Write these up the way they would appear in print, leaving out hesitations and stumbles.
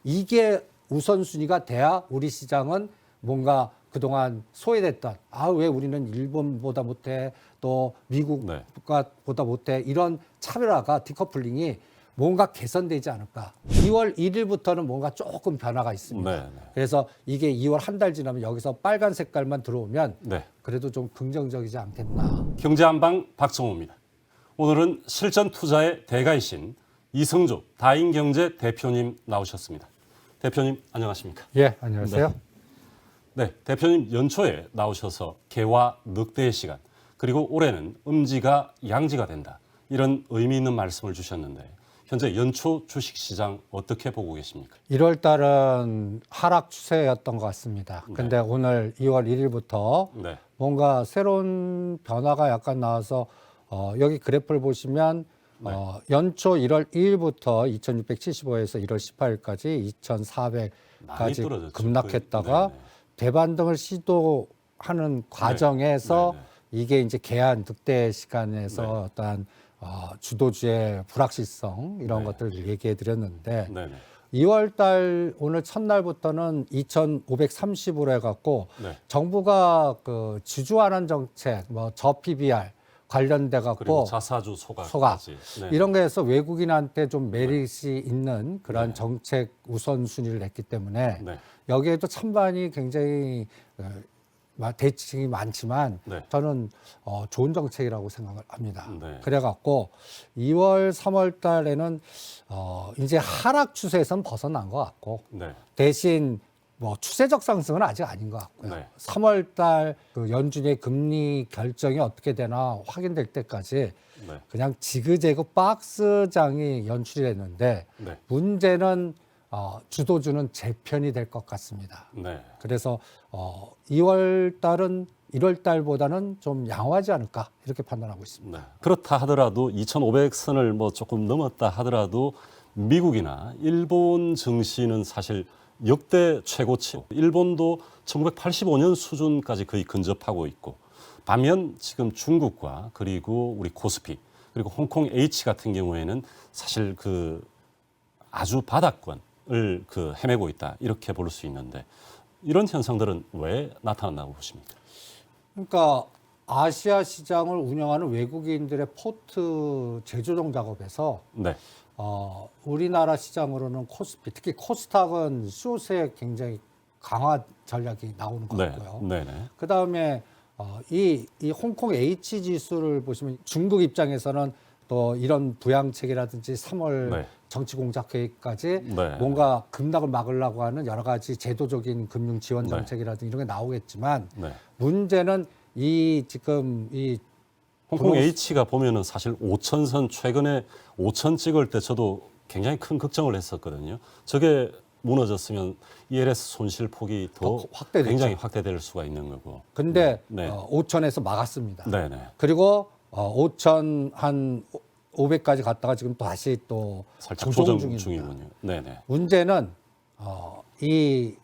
이게 우선순위가 돼야 우리 시장은 뭔가 그동안 소외됐던 왜 우리는 일본보다 못해 또 미국보다 못해 이런 차별화가 디커플링이 뭔가 개선되지 않을까. 2월 1일부터는 뭔가 조금 변화가 있습니다. 네. 그래서 이게 2월 한 달 지나면 여기서 빨간 색깔만 들어오면 네. 그래도 좀 긍정적이지 않겠나. 경제한방 박성호입니다. 오늘은 실전 투자의 대가이신 이성주 다인경제 대표님 나오셨습니다. 대표님 안녕하십니까? 예, 안녕하세요. 네, 대표님 연초에 나오셔서 개와 늑대의 시간 그리고 올해는 음지가 양지가 된다 이런 의미 있는 말씀을 주셨는데 현재 연초 주식시장 어떻게 보고 계십니까? 1월 달은 하락 추세였던 것 같습니다. 근데 오늘 2월 1일부터 네. 뭔가 새로운 변화가 약간 나와서 여기 그래프를 보시면 연초 1월 2일부터 2675에서 1월 18일까지 2400까지 급락했다가 대반등을 시도하는 과정에서 이게 이제 개한 득대 시간에서 어떠한 주도주의 불확실성 이런 것들을 얘기해 드렸는데 2월 달 오늘 첫날부터는 2,530으로 해갖고 정부가 그 주주환원 정책 뭐 저PBR 관련돼 갖고 자사주 소각 이런 거에서 외국인한테 좀 메리트 있는 그런 정책 우선순위를 했기 때문에 여기에도 찬반이 굉장히 대칭이 많지만 저는 좋은 정책이라고 생각을 합니다. 그래갖고 2월, 3월 달에는 이제 하락 추세에서는 벗어난 것 같고 대신 뭐 추세적 상승은 아직 아닌 것 같고요. 3월 달 그 연준의 금리 결정이 어떻게 되나 확인될 때까지 그냥 지그재그 박스장이 연출이 됐는데 문제는 주도주는 재편이 될 것 같습니다. 그래서 2월 달은 1월 달보다는 좀 양호하지 않을까 이렇게 판단하고 있습니다. 그렇다 하더라도 2,500선을 뭐 조금 넘었다 하더라도 미국이나 일본 증시는 사실 역대 최고치. 일본도 1985년 수준까지 거의 근접하고 있고 반면 지금 중국과 그리고 우리 코스피 그리고 홍콩 H 같은 경우에는 사실 그 아주 바닥권을 헤매고 있다 이렇게 볼 수 있는데 이런 현상들은 왜 나타난다고 보십니까? 그러니까 아시아 시장을 운영하는 외국인들의 포트 재조정 작업에서 우리나라 시장으로는 코스피, 특히 코스닥은 숏에 굉장히 강화 전략이 나오는 것 같고요. 그 다음에 이 홍콩 H 지수를 보시면 중국 입장에서는 또 이런 부양책이라든지 3월 정치공작회의까지 뭔가 급락을 막으려고 하는 여러 가지 제도적인 금융 지원 정책이라든지 이런 게 나오겠지만 문제는 지금 홍콩 H가 보면은 사실 5,000선 최근에 5,000 찍을 때 저도 굉장히 큰 걱정을 했었거든요. 저게 무너졌으면 ELS 손실 폭이 더 굉장히 확대될 수가 있는 거고. 근데 5,000에서 막았습니다. 그리고 5,000 한 500까지 갔다가 지금 또 다시 또 살짝 조정 중이군요. 문제는 이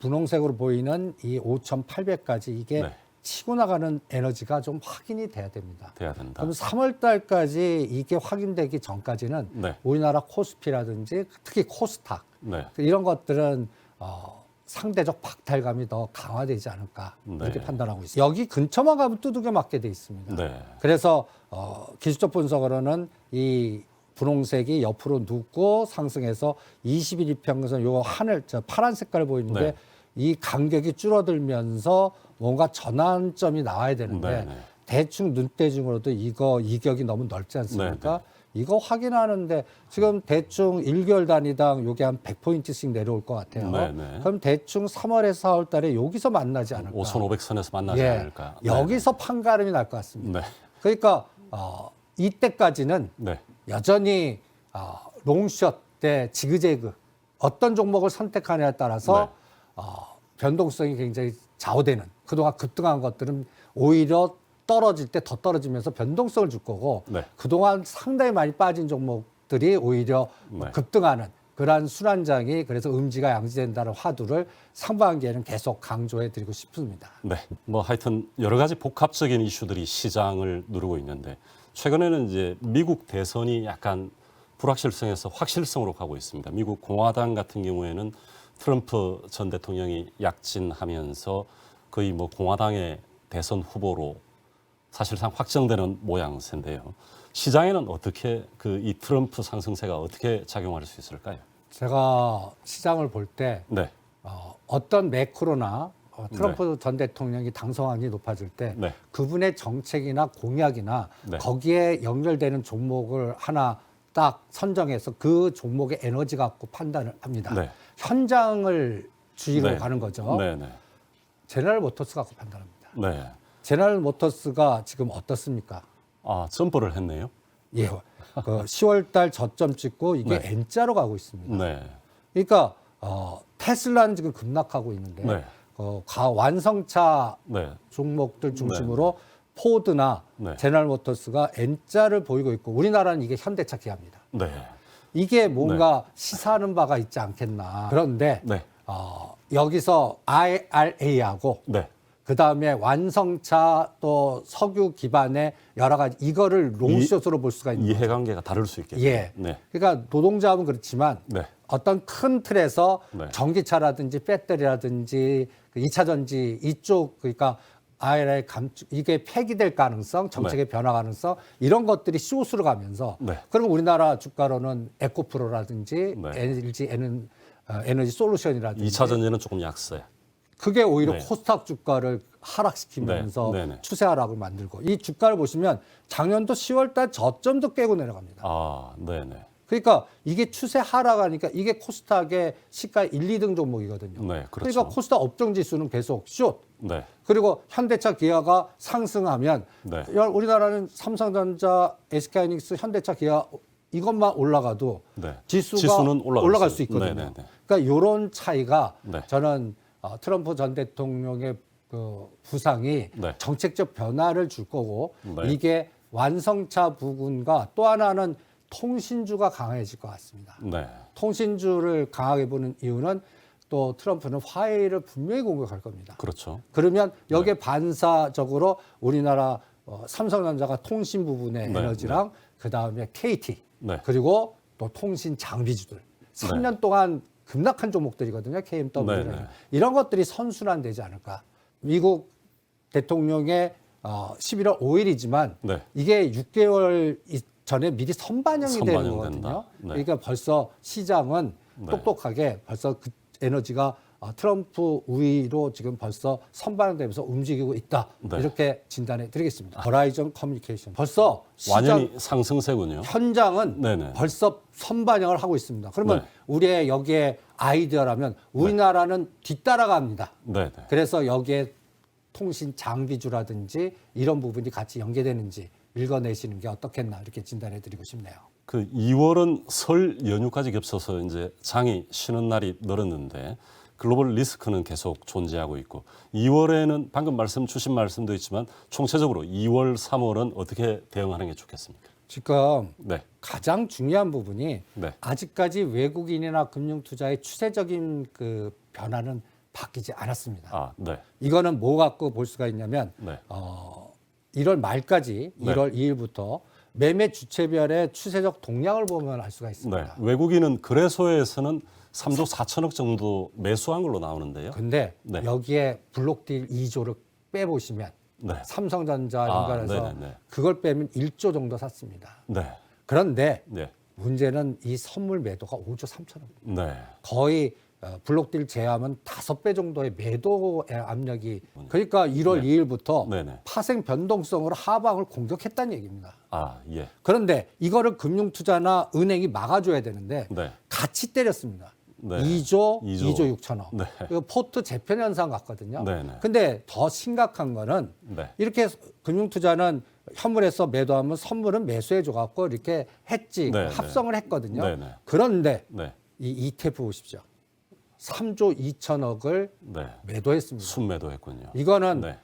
분홍색으로 보이는 이 5,800까지 이게 치고 나가는 에너지가 좀 확인이 돼야 됩니다. 그럼 3월 달까지 이게 확인되기 전까지는 우리나라 코스피라든지 특히 코스닥 이런 것들은 상대적 박탈감이 더 강화되지 않을까 이렇게 판단하고 있습니다. 여기 근처만 가면 두들겨 맞게 돼 있습니다. 그래서 기술적 분석으로는 이 분홍색이 옆으로 눕고 상승해서 21 이평선 요 하늘 파란 색깔 보이는데 이 간격이 줄어들면서 뭔가 전환점이 나와야 되는데 대충 눈대중으로도 이격이 너무 넓지 않습니까? 이거 확인하는데 지금 대충 1개월 단위당 요게 한 100포인트씩 내려올 것 같아요. 그럼 대충 3월에서 4월 달에 여기서 만나지 않을까? 5,500선에서 만나지 않을까? 여기서 판가름이 날 것 같습니다. 그러니까 이때까지는 여전히 롱숏 때 지그재그 어떤 종목을 선택하느냐에 따라서 변동성이 굉장히 좌우되는 그동안 급등한 것들은 오히려 떨어질 때 더 떨어지면서 변동성을 줄 거고 그동안 상당히 많이 빠진 종목들이 오히려 급등하는 그러한 순환장이 그래서 음지가 양지된다는 화두를 상반기에는 계속 강조해 드리고 싶습니다. 뭐 하여튼 여러 가지 복합적인 이슈들이 시장을 누르고 있는데 최근에는 이제 미국 대선이 약간 불확실성에서 확실성으로 가고 있습니다. 미국 공화당 같은 경우에는 트럼프 전 대통령이 약진하면서 거의 뭐 공화당의 대선 후보로 사실상 확정되는 모양새인데요. 시장에는 어떻게 이 트럼프 상승세가 어떻게 작용할 수 있을까요? 제가 시장을 볼 때 네. 어떤 매크로나 트럼프 전 대통령이 당선 확률이 높아질 때 네. 그분의 정책이나 공약이나 네. 거기에 연결되는 종목을 하나 딱 선정해서 그 종목의 에너지 갖고 판단을 합니다. 네. 현장을 주의로 네. 가는 거죠. 네, 네. 제너럴 모터스 갖고 판단합니다. 네. 제너럴 모터스가 지금 어떻습니까? 아, 점퍼를 했네요. 예, 그 10월 달 저점 찍고 이게 네. N자로 가고 있습니다. 네. 그러니까 테슬라는 지금 급락하고 있는데 네. 완성차 네. 종목들 중심으로 포드나 네. 제너럴 모터스가 N자를 보이고 있고 우리나라는 이게 현대차 기아입니다. 네. 이게 뭔가 시사하는 바가 있지 않겠나. 그런데 네. 여기서 IRA하고 네. 그다음에 완성차 또 석유 기반의 여러 가지 이거를 롱숏으로 볼 수가 있는 거죠. 이해관계가 다를 수 있겠죠. 예. 네. 그러니까 노동자업은 그렇지만 네. 어떤 큰 틀에서 네. 전기차라든지 배터리라든지 그 2차 전지 이쪽 그러니까 IRA 감축 이게 폐기될 가능성, 정책의 변화 가능성 이런 것들이 숏으로 가면서 네. 그러면 우리나라 주가로는 에코프로라든지 네. LG 에너지 솔루션이라든지 2차 전지는 조금 약세. 그게 오히려 네. 코스닥 주가를 하락시키면서 네. 네. 추세 하락을 만들고 이 주가를 보시면 작년도 10월 달 저점도 깨고 내려갑니다. 아, 네, 네. 그러니까 이게 추세 하락하니까 이게 코스닥의 시가 1, 2등 종목이거든요. 네, 그렇죠. 그러니까 코스닥 업종 지수는 계속 숏. 네. 그리고 현대차 기아가 상승하면 네. 우리나라는 삼성전자, SK하이닉스, 현대차 기아 이것만 올라가도 네. 지수가 지수는 올라갈 수 있거든요. 네, 네, 네. 그러니까 이런 차이가 네. 저는 트럼프 전 대통령의 그 부상이 네. 정책적 변화를 줄 거고 네. 이게 완성차 부분과 또 하나는 통신주가 강해질 것 같습니다. 네. 통신주를 강하게 보는 이유는 또 트럼프는 화웨이를 분명히 공격할 겁니다. 그렇죠. 그러면 여기에 반사적으로 우리나라 삼성전자가 통신 부분의 네, 에너지랑 그다음에 KT 네. 그리고 또 통신 장비주들 3년 동안 급락한 종목들이거든요. KMW는 네, 네. 이런 것들이 선순환되지 않을까. 미국 대통령의 11월 5일이지만 네. 이게 6개월 전에 미리 선반영이 되는 선반영 거거든요. 된다. 네. 그러니까 벌써 시장은 똑똑하게 벌써 그 에너지가 트럼프 우위로 지금 벌써 선반영되면서 움직이고 있다. 네. 이렇게 진단해 드리겠습니다. 버라이전 커뮤니케이션. 벌써 시장 완연히 상승세군요. 현장은 네네. 벌써 선반영을 하고 있습니다. 그러면 네. 우리의 여기에 아이디어라면 우리나라는 뒤따라갑니다. 네, 네. 그래서 여기에 통신 장비주라든지 이런 부분이 같이 연계되는지 읽어내시는 게 어떻겠나 이렇게 진단해 드리고 싶네요. 그 2월은 설 연휴까지 겹쳐서 이제 장이 쉬는 날이 늘었는데 글로벌 리스크는 계속 존재하고 있고 2월에는 방금 말씀 주신 말씀도 있지만 총체적으로 2월, 3월은 어떻게 대응하는 게 좋겠습니까? 지금 네. 가장 중요한 부분이 네. 아직까지 외국인이나 금융투자의 추세적인 그 변화는 바뀌지 않았습니다. 아, 네. 이거는 뭐 갖고 볼 수가 있냐면 네. 1월 말까지 네. 1월 2일부터 매매 주체별의 추세적 동향을 보면 알 수가 네. 있습니다. 외국인은 거래소에서는 3조 4천억 정도 매수한 걸로 나오는데요. 근데 네. 여기에 블록딜 2조를 빼보시면 네. 삼성전자 연관해서 네네네. 그걸 빼면 1조 정도 샀습니다. 네. 그런데 네. 문제는 이 선물 매도가 5조 3천억. 네. 거의 블록딜 제하면 5배 정도의 매도의 압력이 그러니까 1월 2일부터 네네. 파생 변동성으로 하방을 공격했다는 얘기입니다. 아, 예. 그런데 이거를 금융투자나 은행이 막아줘야 되는데 네. 같이 때렸습니다. 네. 2조 2조 6천억. 네. 이거 포트 재편 현상 같거든요. 네네. 근데 더 심각한 거는 네. 이렇게 금융투자는 현물에서 매도하면 선물은 매수해 줘갖고 이렇게 했지 네, 합성을 했거든요. 네, 네. 그런데 네. 이 ETF 보십시오. 3조 2천억을 네. 매도했습니다. 순매도했군요. 이거는 네.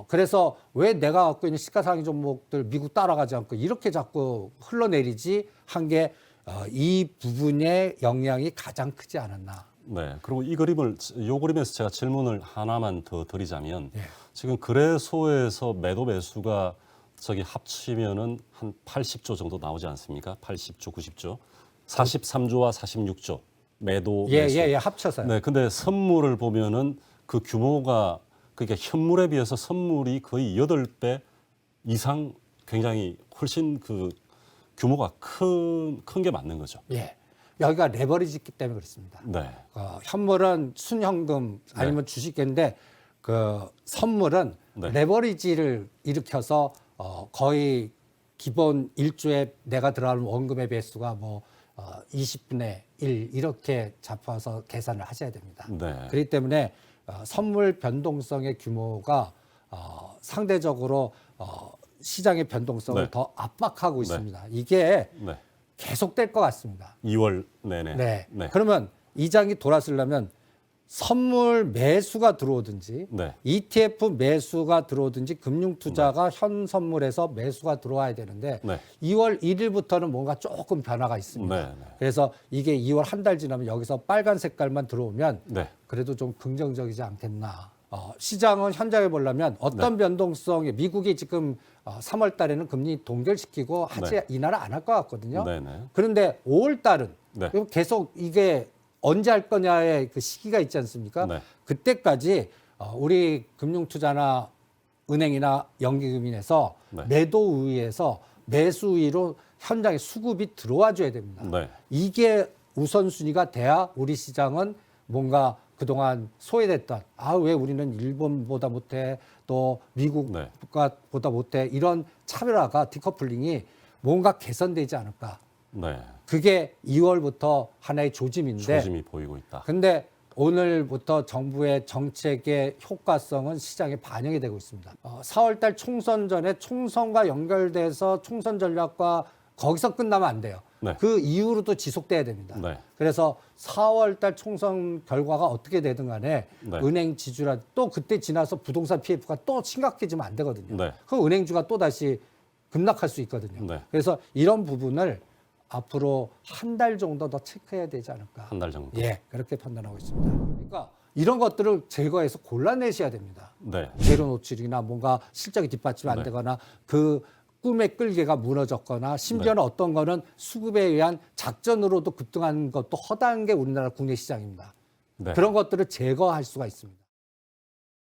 그래서 왜 내가 갖고 있는 시가상위 종목들 미국 따라가지 않고 이렇게 자꾸 흘러내리지 한 게 이 부분의 영향이 가장 크지 않았나. 네. 그리고 이 그림에서 제가 질문을 하나만 더 드리자면 예. 지금 거래소에서 매도 매수가 저기 합치면은 한 80조 정도 나오지 않습니까? 80조, 90조. 43조와 46조 매도 예, 매수. 예, 예, 합쳐서요. 네, 근데 선물을 보면은 그 규모가 그러니까 현물에 비해서 선물이 거의 8배 이상 굉장히 훨씬 그 규모가 큰 게 맞는 거죠. 예. 여기가 레버리지기 때문에 그렇습니다. 네. 현물은 순현금 아니면 주식인데 그 선물은 네. 레버리지를 일으켜서 거의 기본 1조에 내가 들어가는 원금의 배수가 뭐 20분의 1 이렇게 잡아서 계산을 하셔야 됩니다. 네. 그렇기 때문에 선물 변동성의 규모가 상대적으로 시장의 변동성을 네. 더 압박하고 있습니다. 이게 네. 계속될 것 같습니다. 2월 내내. 네. 네. 그러면 이 장이 돌아서려면 선물 매수가 들어오든지 네. ETF 매수가 들어오든지 금융투자가 현 선물에서 매수가 들어와야 되는데 네. 2월 1일부터는 뭔가 조금 변화가 있습니다. 네, 네. 그래서 이게 2월 한 달 지나면 여기서 빨간 색깔만 들어오면 네. 그래도 좀 긍정적이지 않겠나. 시장은 현장에 보려면 어떤 변동성이 미국이 지금 3월 달에는 금리 동결시키고 하지 인하를 안 할 것 같거든요. 네, 네. 그런데 5월 달은 네. 계속 이게 언제 할 거냐의 그 시기가 있지 않습니까? 네. 그때까지 우리 금융투자나 은행이나 연기금인에서 네. 매도 우위에서 매수 우위로 현장에 수급이 들어와 줘야 됩니다. 네. 이게 우선순위가 돼야 우리 시장은 뭔가 그동안 소외됐던 왜 우리는 일본보다 못해 또 미국보다 못해 이런 차별화가 디커플링이 뭔가 개선되지 않을까. 네. 그게 2월부터 하나의 조짐인데 조짐이 보이고 있다. 근데 오늘부터 정부의 정책의 효과성은 시장에 반영이 되고 있습니다. 4월 달 총선 전에 총선과 연결돼서 총선 전략과 거기서 끝나면 안 돼요. 네. 그 이후로도 지속돼야 됩니다. 네. 그래서 4월 달 총선 결과가 어떻게 되든 간에 네. 은행 지주라 또 그때 지나서 부동산 PF가 또 심각해지면 안 되거든요. 네. 그 은행주가 또 다시 급락할 수 있거든요. 네. 그래서 이런 부분을 앞으로 한 달 정도 더 체크해야 되지 않을까. 한 달 정도. 예, 그렇게 판단하고 있습니다. 그러니까 이런 것들을 제거해서 골라내셔야 됩니다. 네. 재료 노출이나 뭔가 실적이 뒷받침이 안 네. 되거나 그 꿈의 끌개가 무너졌거나 심지어는 어떤 거는 수급에 의한 작전으로도 급등한 것도 허다한 게 우리나라 국내 시장입니다. 네. 그런 것들을 제거할 수가 있습니다.